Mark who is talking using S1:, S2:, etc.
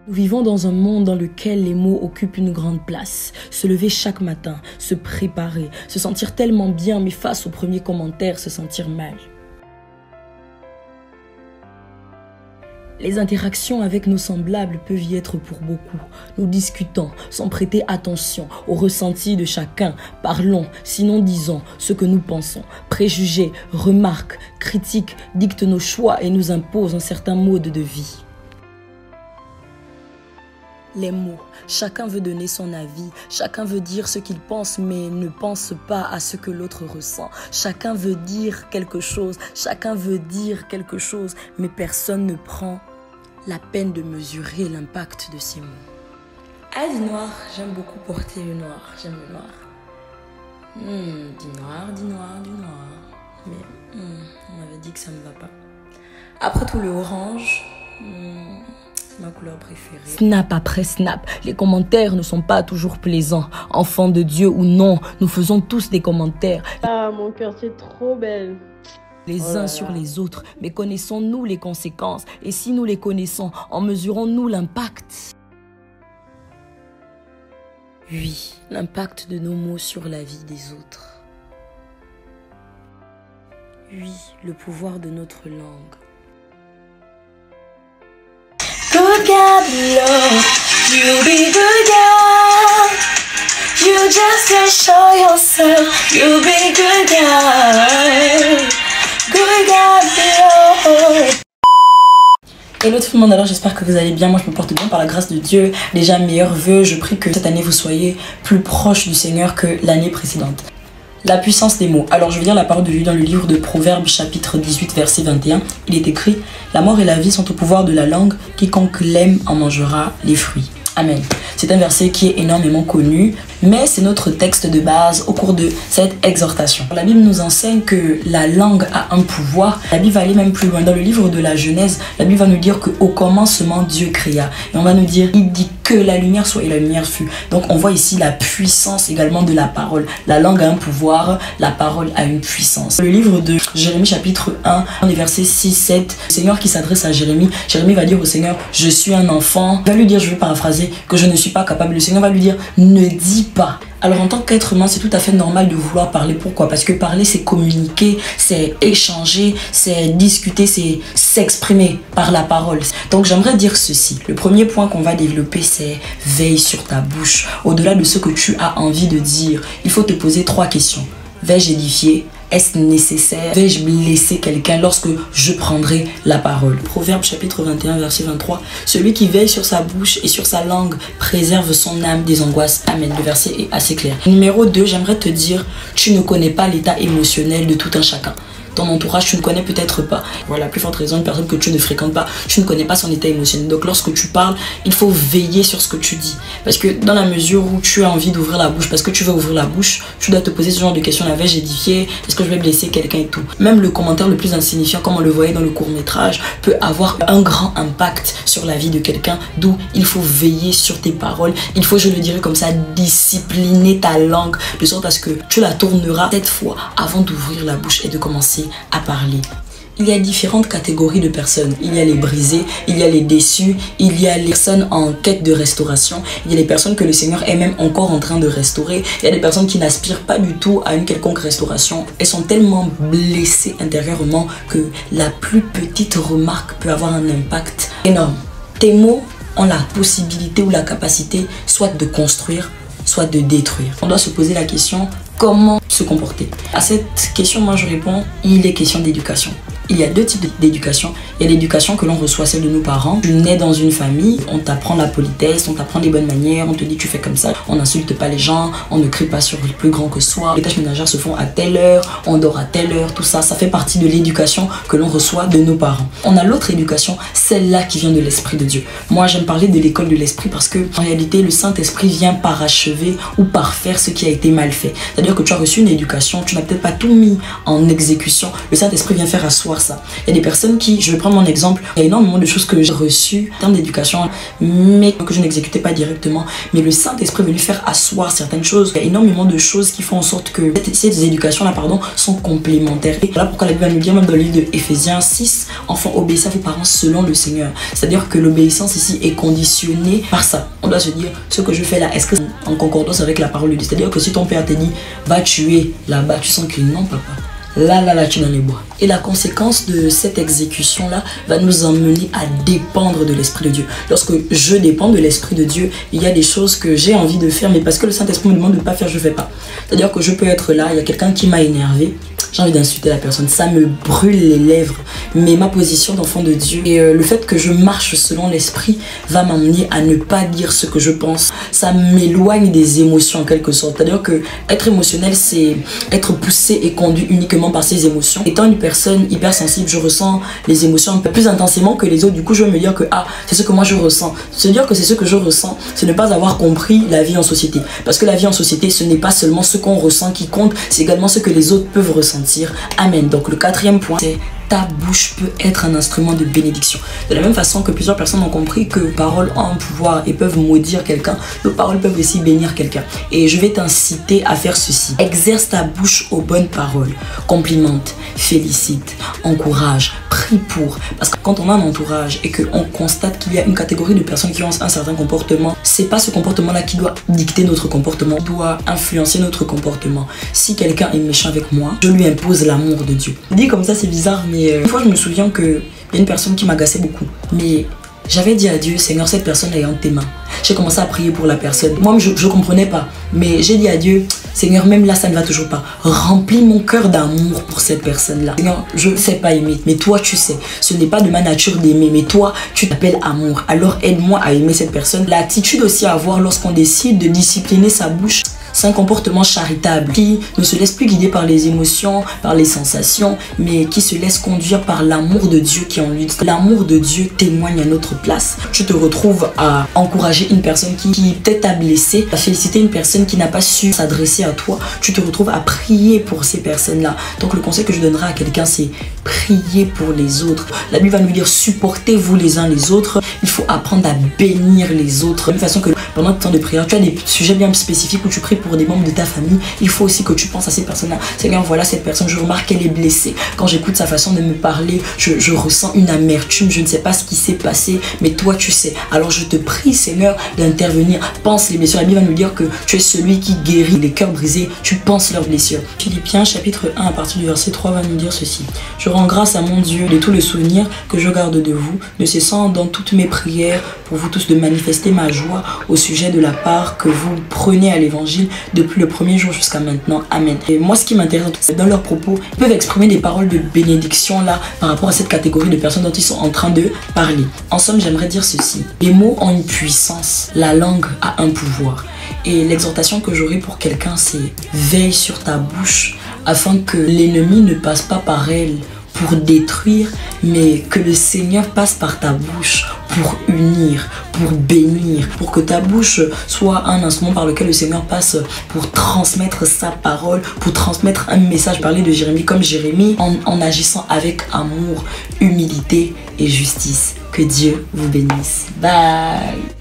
S1: Nous vivons dans un monde dans lequel les mots occupent une grande place. Se lever chaque matin, se préparer, se sentir tellement bien, mais face aux premiers commentaires, se sentir mal. Les interactions avec nos semblables peuvent y être pour beaucoup. Nous discutons sans prêter attention aux ressentis de chacun. Parlons, sinon disons ce que nous pensons. Préjugés, remarques, critiques dictent nos choix et nous imposent un certain mode de vie. Les mots, chacun veut donner son avis, chacun veut dire ce qu'il pense mais ne pense pas à ce que l'autre ressent. Chacun veut dire quelque chose, mais personne ne prend la peine de mesurer l'impact de ces mots. Ah, du noir, j'aime beaucoup porter le noir, j'aime le noir. Du noir. Mais on m'avait dit que ça ne va pas. Après tout, le orange... ma couleur préférée. Snap après snap, les commentaires ne sont pas toujours plaisants. Enfants de Dieu ou non, nous faisons tous des commentaires.
S2: Ah, mon cœur, c'est trop belle.
S1: Les uns sur les autres, mais connaissons-nous les conséquences? Et si nous les connaissons, en mesurons-nous l'impact? Oui, l'impact de nos mots sur la vie des autres. Oui, le pouvoir de notre langue. Good God, love, you be good God. You just can't show yourself, you be good God. Good God, love. Hello tout le monde, alors j'espère que vous allez bien. Moi je me porte bien par la grâce de Dieu. Déjà meilleurs vœux, je prie que cette année vous soyez plus proche du Seigneur que l'année précédente. La puissance des mots. Alors je vais lire la parole de Dieu dans le livre de Proverbes chapitre 18 verset 21. Il est écrit: la mort et la vie sont au pouvoir de la langue, quiconque l'aime en mangera les fruits. Amen. C'est un verset qui est énormément connu, mais c'est notre texte de base au cours de cette exhortation. La Bible nous enseigne que la langue a un pouvoir. La Bible va aller même plus loin. Dans le livre de la Genèse, la Bible va nous dire qu'au commencement, Dieu créa. Et on va nous dire, il dit que la lumière soit et la lumière fut. Donc on voit ici la puissance également de la parole. La langue a un pouvoir, la parole a une puissance. Le livre de Jérémie chapitre 1, les versets 6-7, le Seigneur qui s'adresse à Jérémie. Jérémie va dire au Seigneur, je suis un enfant. Il va lui dire, je vais paraphraser, que je ne suis pas capable. Le Seigneur va lui dire, ne dis pas. Alors en tant qu'être humain, c'est tout à fait normal de vouloir parler. Pourquoi? Parce que parler, c'est communiquer, c'est échanger, c'est discuter, c'est s'exprimer par la parole. Donc j'aimerais dire ceci. Le premier point qu'on va développer, c'est veille sur ta bouche. Au-delà de ce que tu as envie de dire, il faut te poser 3 questions. Vais-je édifier? Est-ce nécessaire? Vais-je blesser quelqu'un lorsque je prendrai la parole? Proverbe chapitre 21 verset 23. Celui qui veille sur sa bouche et sur sa langue préserve son âme des angoisses. Amen. Le verset est assez clair. Numéro 2, j'aimerais te dire, tu ne connais pas l'état émotionnel de tout un chacun. Ton entourage, tu ne connais peut-être pas. Voilà, la plus forte raison, une personne que tu ne fréquentes pas, tu ne connais pas son état émotionnel. Donc lorsque tu parles, il faut veiller sur ce que tu dis. Parce que dans la mesure où tu as envie d'ouvrir la bouche, parce que tu veux ouvrir la bouche, tu dois te poser ce genre de questions. Vais-je édifier? Est-ce que je vais blesser quelqu'un et tout? Même le commentaire le plus insignifiant, comme on le voyait dans le court-métrage, peut avoir un grand impact sur la vie de quelqu'un. D'où il faut veiller sur tes paroles. Il faut, je le dirais comme ça, discipliner ta langue de sorte à ce que tu la tourneras 7 fois avant d'ouvrir la bouche et de commencer à parler. Il y a différentes catégories de personnes. Il y a les brisés, il y a les déçus, il y a les personnes en quête de restauration, il y a les personnes que le Seigneur est même encore en train de restaurer, il y a des personnes qui n'aspirent pas du tout à une quelconque restauration. Elles sont tellement blessées intérieurement que la plus petite remarque peut avoir un impact énorme. Tes mots ont la possibilité ou la capacité soit de construire, soit de détruire. On doit se poser la question, comment se comporter? À cette question, moi je réponds, il est question d'éducation. Il y a 2 types d'éducation. Il y a l'éducation que l'on reçoit, celle de nos parents. Tu nais dans une famille, on t'apprend la politesse, on t'apprend les bonnes manières, on te dit tu fais comme ça, on n'insulte pas les gens, on ne crie pas sur le plus grand que soi, les tâches ménagères se font à telle heure, on dort à telle heure, tout ça, ça fait partie de l'éducation que l'on reçoit de nos parents. On a l'autre éducation, celle-là qui vient de l'Esprit de Dieu. Moi j'aime parler de l'école de l'Esprit parce que en réalité le Saint-Esprit vient parachever ou parfaire ce qui a été mal fait. C'est-à-dire que tu as reçu une éducation, tu n'as peut-être pas tout mis en exécution, le Saint-Esprit vient faire asseoir voir ça. Il y a des personnes qui, je vais prendre mon exemple, il y a énormément de choses que j'ai reçues en termes d'éducation, mais que je n'exécutais pas directement. Mais le Saint-Esprit est venu faire asseoir certaines choses. Il y a énormément de choses qui font en sorte que ces éducations-là, sont complémentaires. Et voilà pourquoi la Bible va nous dire, même dans le livre de Éphésiens 6, enfants, obéissez à vos parents selon le Seigneur. C'est-à-dire que l'obéissance ici est conditionnée par ça. On doit se dire, ce que je fais là, est-ce que c'est en concordance avec la parole de Dieu? C'est-à-dire que si ton père te dit, va tuer là-bas, tu sens que non, papa. Là, tu es dans les bois. Et la conséquence de cette exécution-là va nous emmener à dépendre de l'Esprit de Dieu. Lorsque je dépends de l'Esprit de Dieu, il y a des choses que j'ai envie de faire, mais parce que le Saint-Esprit me demande de ne pas faire, je ne fais pas. C'est-à-dire que je peux être là, il y a quelqu'un qui m'a énervé, j'ai envie d'insulter la personne, ça me brûle les lèvres. Mais ma position d'enfant de Dieu et le fait que je marche selon l'Esprit va m'amener à ne pas dire ce que je pense. Ça m'éloigne des émotions en quelque sorte. C'est-à-dire que être émotionnel, c'est être poussé et conduit uniquement par ses émotions. Étant une personne hypersensible, je ressens les émotions un peu plus intensément que les autres. Du coup, je vais me dire que c'est ce que moi je ressens. Se dire que c'est ce que je ressens, c'est ne pas avoir compris la vie en société. Parce que la vie en société, ce n'est pas seulement ce qu'on ressent qui compte, c'est également ce que les autres peuvent ressentir. Amen. Donc le quatrième point, c'est ta bouche peut être un instrument de bénédiction. De la même façon que plusieurs personnes ont compris que paroles ont un pouvoir et peuvent maudire quelqu'un, nos paroles peuvent aussi bénir quelqu'un. Et je vais t'inciter à faire ceci. Exerce ta bouche aux bonnes paroles. Complimente, félicite, encourage, prie pour. Parce que quand on a un entourage et qu'on constate qu'il y a une catégorie de personnes qui ont un certain comportement, c'est pas ce comportement-là qui doit dicter notre comportement, doit influencer notre comportement. Si quelqu'un est méchant avec moi, je lui impose l'amour de Dieu. Dit comme ça, c'est bizarre, mais une fois je me souviens qu'il y a une personne qui m'agaçait beaucoup, mais j'avais dit à Dieu, Seigneur, cette personne est entre tes mains. J'ai commencé à prier pour la personne. Moi je comprenais pas, mais j'ai dit à Dieu, Seigneur, même là ça ne va toujours pas, remplis mon cœur d'amour pour cette personne là. Seigneur, je ne sais pas aimer, mais toi tu sais. Ce n'est pas de ma nature d'aimer, mais toi tu t'appelles amour. Alors aide-moi à aimer cette personne. L'attitude aussi à avoir lorsqu'on décide de discipliner sa bouche, c'est un comportement charitable qui ne se laisse plus guider par les émotions, par les sensations, mais qui se laisse conduire par l'amour de Dieu qui est en lui. L'amour de Dieu témoigne à notre place. Tu te retrouves à encourager une personne qui peut-être t'a blessé, à féliciter une personne qui n'a pas su s'adresser à toi. Tu te retrouves à prier pour ces personnes-là. Donc le conseil que je donnerai à quelqu'un, c'est prier pour les autres. La Bible va nous dire, supportez-vous les uns les autres. Il faut apprendre à bénir les autres. De la même façon que pendant le temps de prière, tu as des sujets bien spécifiques où tu pries pour des membres de ta famille, il faut aussi que tu penses à ces personnes-là. Seigneur, voilà cette personne, je remarque qu'elle est blessée. Quand j'écoute sa façon de me parler, je ressens une amertume, je ne sais pas ce qui s'est passé, mais toi tu sais. Alors je te prie, Seigneur, d'intervenir. Pense les blessures. La Bible va nous dire que tu es celui qui guérit les cœurs brisés, tu penses leurs blessures. Philippiens chapitre 1 à partir du verset 3 va nous dire ceci. Je rends grâce à mon Dieu de tout le souvenir que je garde de vous, ne cessant dans toutes mes prières pour vous tous de manifester ma joie au sujet de la part que vous prenez à l'évangile depuis le premier jour jusqu'à maintenant. Amen. Et moi, ce qui m'intéresse, c'est dans leurs propos, ils peuvent exprimer des paroles de bénédiction là par rapport à cette catégorie de personnes dont ils sont en train de parler. En somme, j'aimerais dire ceci. Les mots ont une puissance, la langue a un pouvoir. Et l'exhortation que j'aurai pour quelqu'un, c'est veille sur ta bouche afin que l'ennemi ne passe pas par elle pour détruire, mais que le Seigneur passe par ta bouche pour unir, pour bénir, pour que ta bouche soit un instrument par lequel le Seigneur passe pour transmettre sa parole, pour transmettre un message. Parler de Jérémie comme Jérémie en agissant avec amour, humilité et justice. Que Dieu vous bénisse. Bye.